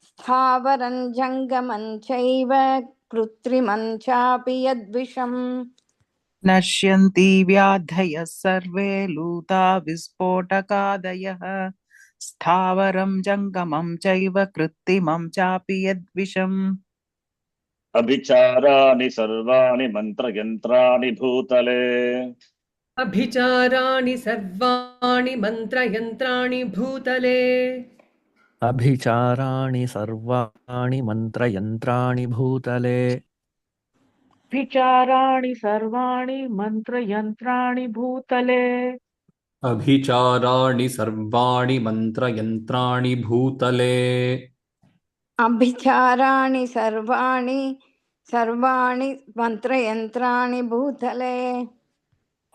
स्थावरं जङ्गमं चैव कृत्रिमं चापि यद्विषम्. नश्यन्ति व्याधयः सर्वे लूता विस्फोटकादयः स्थावरं जङ्गमं चैव कृत्रिमं चापि यद्विषम्. अभिचाराणि सर्वाणि मन्त्रयन्त्राणि भूतले अभिचाराणि सर्वाणि मन्त्रयन्त्राणि भूतले अभिचाराणि सर्वाणि मन्त्रयन्त्राणि भूतले विचाराणि सर्वाणि मन्त्रयन्त्राणि भूतले. अभिचाराणि सर्वाणि मन्त्रयन्त्राणि भूतले. अभिचाराणि सर्वाणि मन्त्रयन्त्राणि भूतले.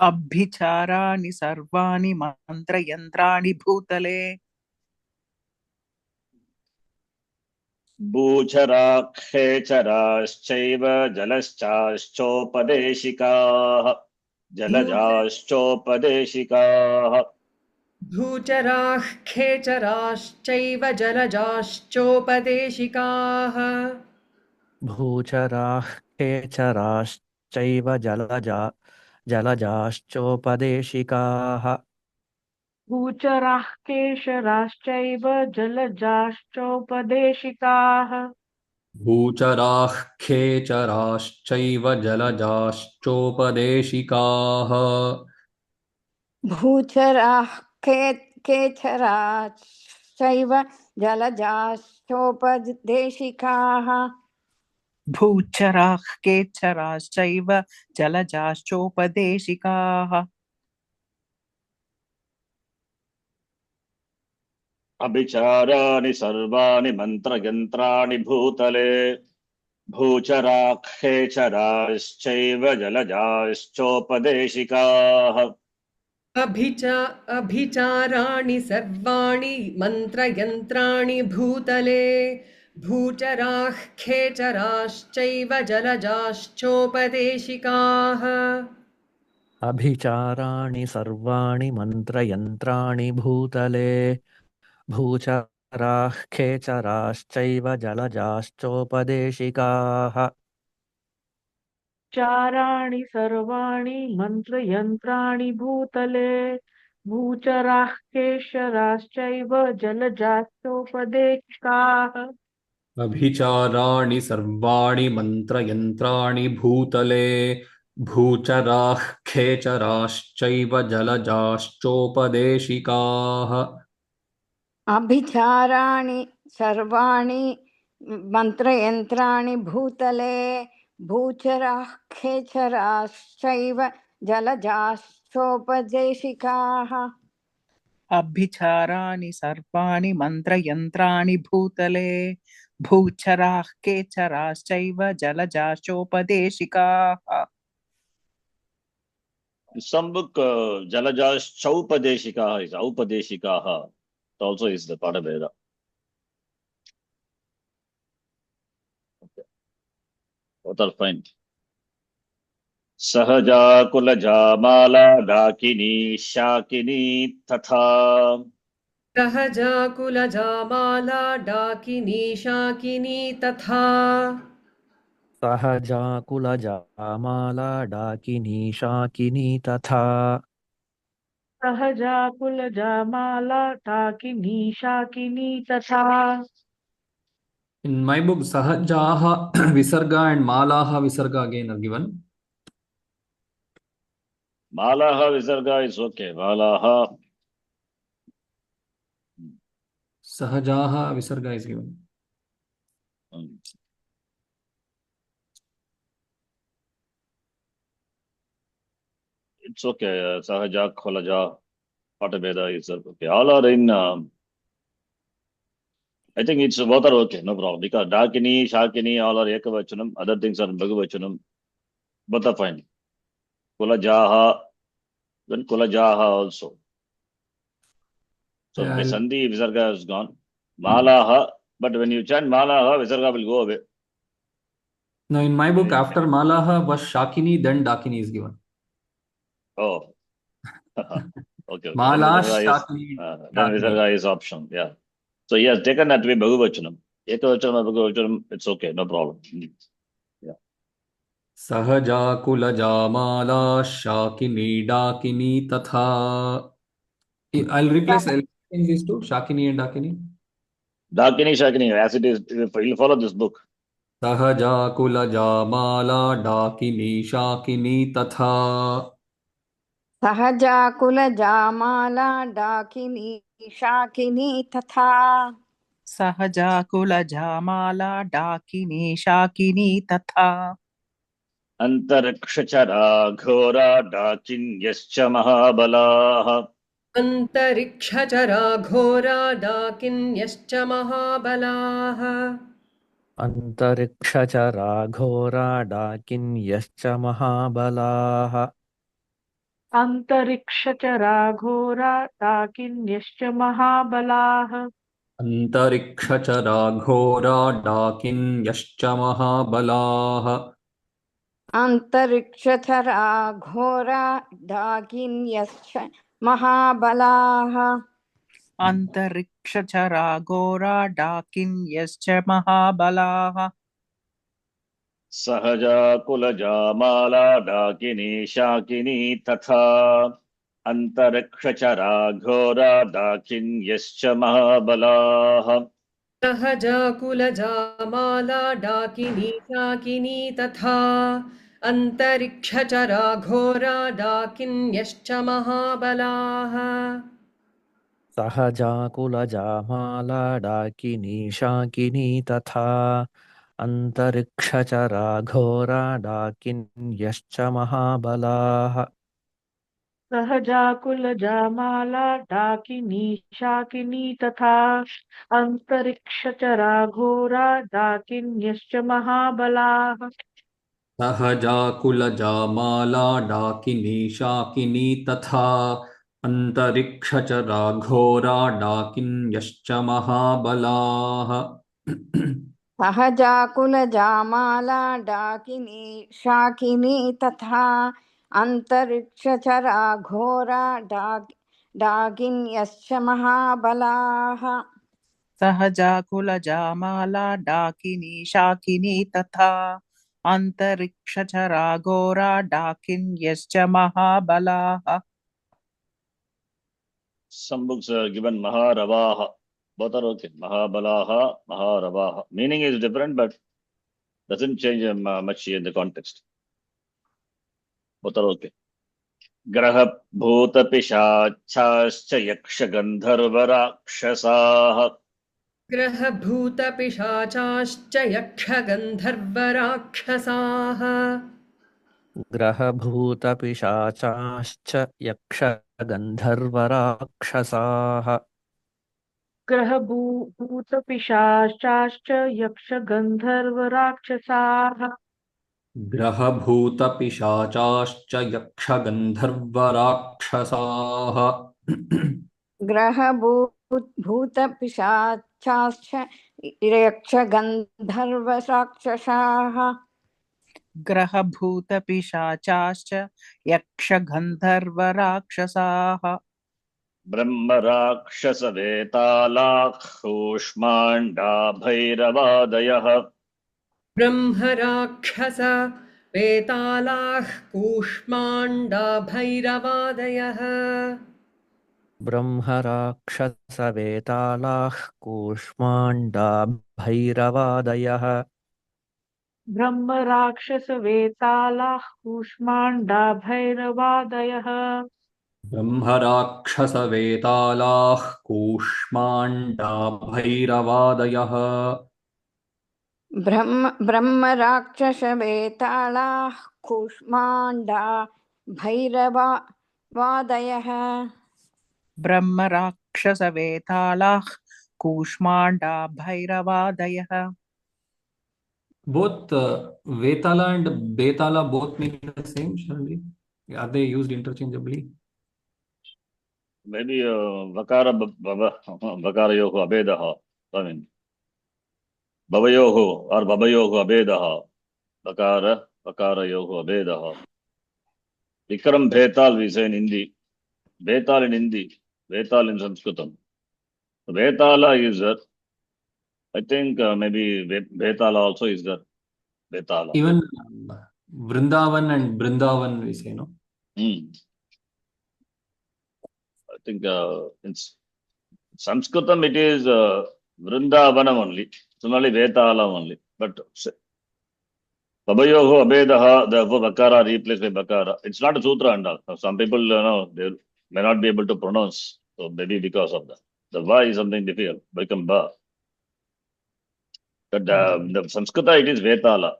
अभिचाराणि सर्वाणि मन्त्रयन्त्राणि भूतले. भूचराः खेचराश्चैव जलश्चाश्चोपदेशिकाः जलजाश्चोपदेशिकाः भूचराः खेचराश्चैव जलजाश्चोपदेशिकाः भूचराः खेचराश्चैव जलजाश्चोपदेशिकाः भूचराः केशराश्चैव जलजाश्चोपदेशिकाः भूचराः खेचराश्चैव जलजाश्चोपदेशिकाः भूचराः केचराश्चैव जलजाश्चोपदेशिकाः भूचराः केचराश्चैव जलजाश्चोपदेशिकाः अभिचाराणि सर्वाणि मन्त्रयन्त्राणि भूतले भूचराः खेचराश्चैव जलजाश्चोपदेशिकाः अभिचाराणि सर्वाणि मन्त्रयन्त्राणि भूतले भूचराः खेचराश्चैव जलजाश्चोपदेशिकाः अभिचाराणि सर्वाणि मन्त्रयन्त्राणि भूतले भूचराः खेचराश्चैव जलजाश्चोपदेशिकाः चाराणि सर्वाणि मन्त्रयन्त्राणि भूतले भूचराः केशराश्चैव जलजाश्चोपदेशिकाः अभिचाराणि सर्वाणि मन्त्रयन्त्राणि भूतले भूचराः खेचराश्चैव जलजाश्चोपदेशिकाः अभिचाराणि सर्वाणि मन्त्रयन्त्राणि भूतले भूचराः खेचराश्चैव जलजाश्चोपदेशिकाः अभिचाराणि सर्वाणि मन्त्रयन्त्राणि भूतले भूचराः केचराश्चैव जलजाश्चोपदेशिकाः Some book Jalajaschaupadeshikaः is Aupadeshikaः also is the part of Veda. Okay. Both are fine. Sahaja kulajamala dakini shakini tatha सहजाकुलजामाला डाकिनी शाकिनी तथा सहजाकुलजामाला डाकिनी शाकिनी तथा सहजाकुलजामाला टाकिनी शाकिनी तथा In my book, Sahajaha Visarga and Malaha Visarga again are given. Malaha Visarga is okay. Malaha. Sahajaha Visarga is given. It's okay. Sahaja, Kholaja, Patabeda is okay. All are in. I think it's both are okay, no problem. Because Dakini, Shakini, all are Ekavachanam. Other things are Bhagavachanam. Both are fine. Kulajaha, then Kulajaha also. So Yeah, the Sandhi Visarga is gone. Malaha, but when you chant Malaha, Visarga will go away. No, in my book, after Malaha was Shakini, then Dakini is given. Oh. Okay. Mala, Then Visarga Shakini, is, then Dakini. Visarga is option. Yeah. So he has taken that to be Bhagavachanam. Ekavachanam, Bhagavachanam, it's okay, no problem. Yeah. Sahajakulajamala Shakini Dakini Tatha. I'll replace these two, Shakini and Dakini. Dakini, Shakini, as it is, you'll follow this book. Sahajakulajamala Dakini Shakini Tatha. सहजाकुलजामाला डाकिनी शाकिनी तथा सहजाकुलजामाला डाकिनी शाकिनी तथा Antarikshachara ghora dakinyascha mahabalaः अन्तरिक्षचरा घोरा डाकिन्यश्च महाबलाः अन्तरिक्षचरा घोरा डाकिन्यश्च महाबलाः अन्तरिक्षचरा घोरा टाकिन्यश्च महाबलाः अन्तरिक्षचरा घोरा डाकिन्यश्च महाबलाः अन्तरिक्षचरा घोरा डाकिन्यश्च महाबलाः अन्तरिक्षचरा घोरा डाकिन्यश्च महाबलाः सहजा कुलजा माला डाकिनी शाकिनी तथा अन्तरिक्षचरा घोरा डाकिन्यश्च महाबलाः सहजाकुलजामाला डाकिनी शाकिनी तथा अन्तरिक्षचरा घोरा डाकिन्यश्च महाबलाः सहजाकुलजामाला डाकिनी शाकिनी तथा अन्तरिक्षचरा घोरा डाकिन्यश्च महाबलाः सहजाकुलजामाला डाकिनी शाकिनी तथा अन्तरिक्षचरा घोरा डाकिन्यश्च महाबलाः सहजाकुलजामाला डाकिनी शाकिनी तथा अन्तरिक्षचरा घोरा डाकिन्यश्च महाबलाः सहजाकुलजामाला डाकिनी शाकिनी तथा अन्तरिक्षचरा घोरा डाकिन्यश्च महाबलाः सहजाकुलजामाला डाकिनी शाकिनी तथा अन्तरिक्षचरा घोरा डाकिन्यश्च महाबलाः Some books are given Maharavaha. Both are okay. Mahabalaha, Maharavaha. Meaning is different, but doesn't change much in the context. Both are okay. Graha Bhuta Pishachascha Yaksha Gandharva Rakshasaha. ग्रहभूतपिशाचाश्च यक्षगन्धर्वराक्षसाः ग्रहभूतपिशाचाश्च यक्षगन्धर्वराक्षसाः ग्रहभूतपिशाचाश्च यक्षगन्धर्वराक्षसाः ग्रहभूतपिशाचाश्च यक्षगन्धर्वराक्षसाः ग्रहभूतपिशाचाश्च यक्षगन्धर्वराक्षसाः ग्रहभूतपिशाचाश्च यक्षगन्धर्वराक्षसाः Brahma Rakshasa Vetala Khushmanda Bhairavadayah. ब्रह्मराक्षस वेतालाः Kushmanda भैरवादयः ब्रह्मराक्षसवेतालाः Kushmanda भैरवादयः ब्रह्मराक्षसवेतालाः Kushmanda भैरवादयः ब्रह्मराक्षसवेतालाः Kushmanda भैरवादयः ब्रह्मराक्षसवेतालाः Kushmanda भैरवादयः ब्रह्मराक्षसवेतालाः Kushmanda भैरवादयः Both Vetala and Betala both mean the same, surely. Are they used interchangeably? Maybe Vakara Vakarayoho Abedaha. I mean, Bavayoho or Babayoho Abedaha. Vakarayoho Abedaha. Vikram Betal we say in Hindi. Betal in Hindi. Betal in Sanskritam. Vetala is there. I think maybe Betala also is there. Betala. Even Vrindavan and Brindavan we say, no? I think in Sanskritam it is Vrindavanam only. Similarly Vetala only. But Babayoho Abedaha, therefore Bakara replaced by Bakara. It's not a sutra and all. Some people they may not be able to pronounce. So maybe because of that. The Va is something difficult. Become Ba. But the Sanskrita it is Vetala.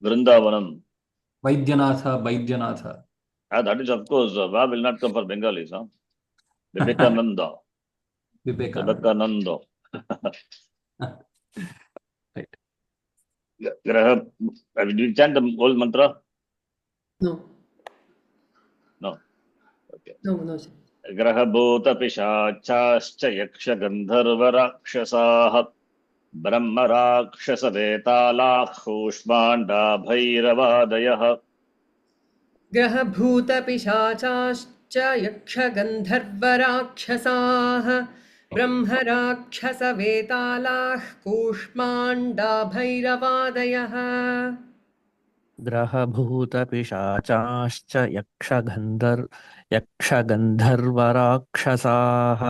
Vrindavanam. Vaidyanatha. That is of course Va will not come for Bengalis. Huh? Vivekananda. Vivekananda. Right. Graha. Did you chant the whole mantra? No, No. Okay. no, no, sir. ग्रहभूतपिशाचाश्च यक्षगन्धर्वराक्षसाः ब्रह्मराक्षसवेतालाः Kushmanda भैरवादयः ग्रहभूतपिशाचाश्च यक्षगन्धर्वराक्षसाः ब्रह्मराक्षसवेतालाः Kushmanda भैरवादयः ग्रहभूतपिशाचाश्च यक्षगन्धर्वराक्षसाः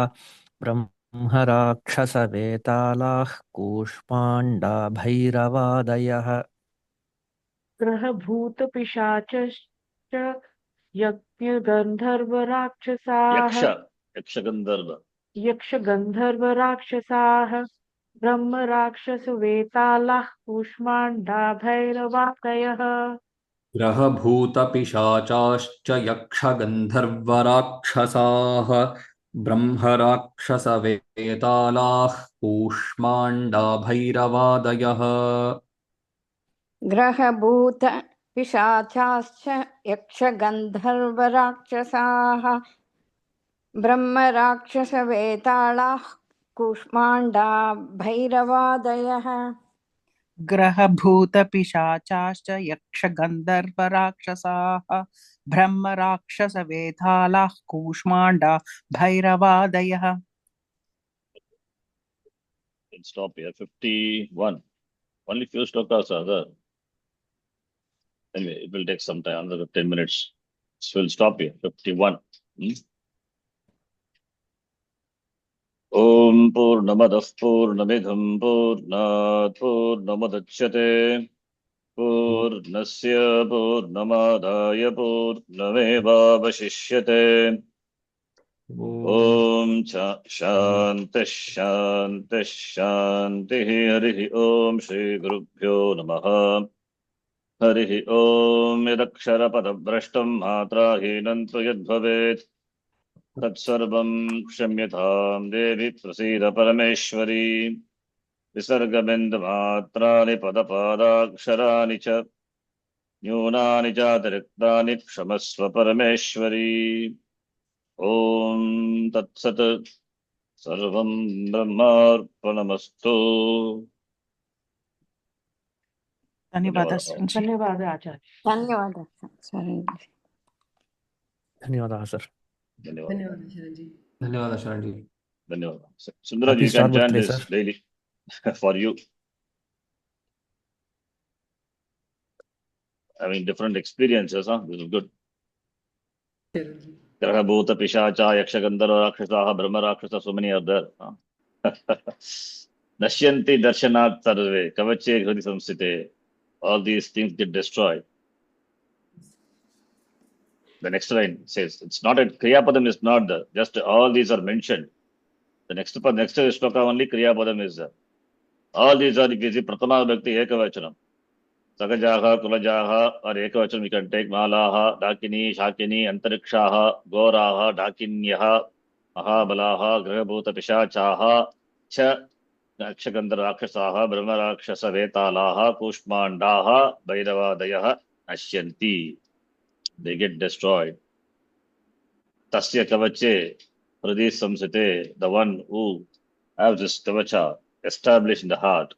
ब्रह्मराक्षसवेतालाः Kushmanda भैरवादयः ग्रहभूतपिशाचश्च यज्ञगन्धर्वराक्षसाः यक्षगन्धर्व यक्षगन्धर्वराक्षसाः ब्रह्मराक्षसवेतालाः Kushmanda भैरवादयः ग्रहभूतपिशाचाश्च यक्षगन्धर्वराक्षसाः ब्रह्मराक्षसवेतालाः Kushmanda भैरवादयः ग्रहभूत पिशाचाश्च यक्षगन्धर्वराक्षसाः ब्रह्मराक्षसवेताळाः Kushmanda भैरवादयः ग्रहभूतपिशाचाश्च यक्षगन्धर्वराक्षसाः ब्रह्मराक्षसवेतालाः Kushmanda भैरवादयः Let's stop here. 51. Only few slokas are there. Anyway, it will take some time, another 10 minutes. So we'll stop here. 51. Om Purnamadah Purnamidham Purnat Purnamudachyate Purnasya Purnamadaya Purnamevavashishyate Om Shanti Shanti Shanti Harihi Om Shri Gurubhyo Namaha Harihi Om Yadaksharapadabhrashtam Matrahinantu Yadbhavet Tatsarvam Kshamyatham Devi Prasida Parameshwari Visargabindamatrani Padapadaksharaani Cha Nyunani Jatariktani Kshamasva Parameshwari Om Tatsat Sarvam Brahmarpanamastu धन्यवादः धन्यवाद आचार्य धन्यवादः सर धन्यवादः सर Dhanyawad. धन्यवादः शरणजी धन्यवाद शरण जी Dhanyawad. Sundaraj, Happy you Star can chant Birthday, this sir. daily for you. Having different experiences, huh? This is good. Sharanji Grahbhuta, Pishacha, Yakshagandhara, Rakshasa, Brahma Rakshasa, so many are there. Huh? Nashyanti Darshanat Sarve, Kavache Hridi Samsite. All these things get destroyed. The next line says, it's not a Kriyapadam is not there. Just all these are mentioned. The next shloka only Kriyapadam is there. All these are, if you see Pratama Bhakti Ekavachanam. Sagajaha, Kulajaha, or Ekavachanam, we can take Malaha, Dakini, Shakini, Antarikshaha, Goraha, Dakinyaha, Mahabalaha, Grahbhuta Pishachaha, Cha, Nakshagandhara Rakshasaha, Brahma Rakshasa Vetalaha, Kushmandaha, Bhairavadayaha, Ashyanti. They get destroyed. Tasya Kavache, Hridhi Samsite, the one who has this Kavacha established in the heart.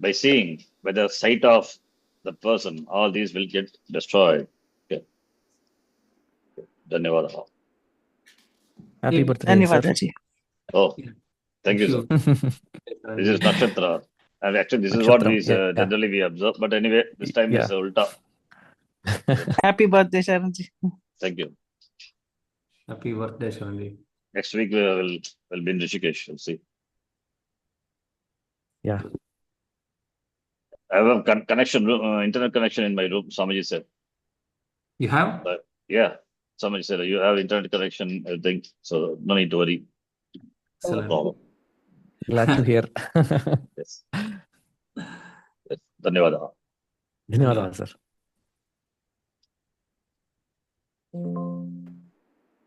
By seeing, by the sight of the person, all these will get destroyed. Okay. Dhanyawad. Happy birthday, sir. धन्यवादः जी Oh, thank you, sir. This is Nakshatra. And actually, this is what we Nakshatra, yeah. generally we observe. But anyway, this time is Yeah. Ulta. Happy birthday शरण जी Thank you. Happy birthday शरण जी Next week we'll be in Rishikesh. We'll see. Yeah. I have a connection, internet connection in my room. Swamiji said. you have But yeah, Swamiji said you have internet connection. I think so. No need to worry. No excellent problem. Glad to hear. Yes. Yes. Dhanyawad. धन्यवादः सर.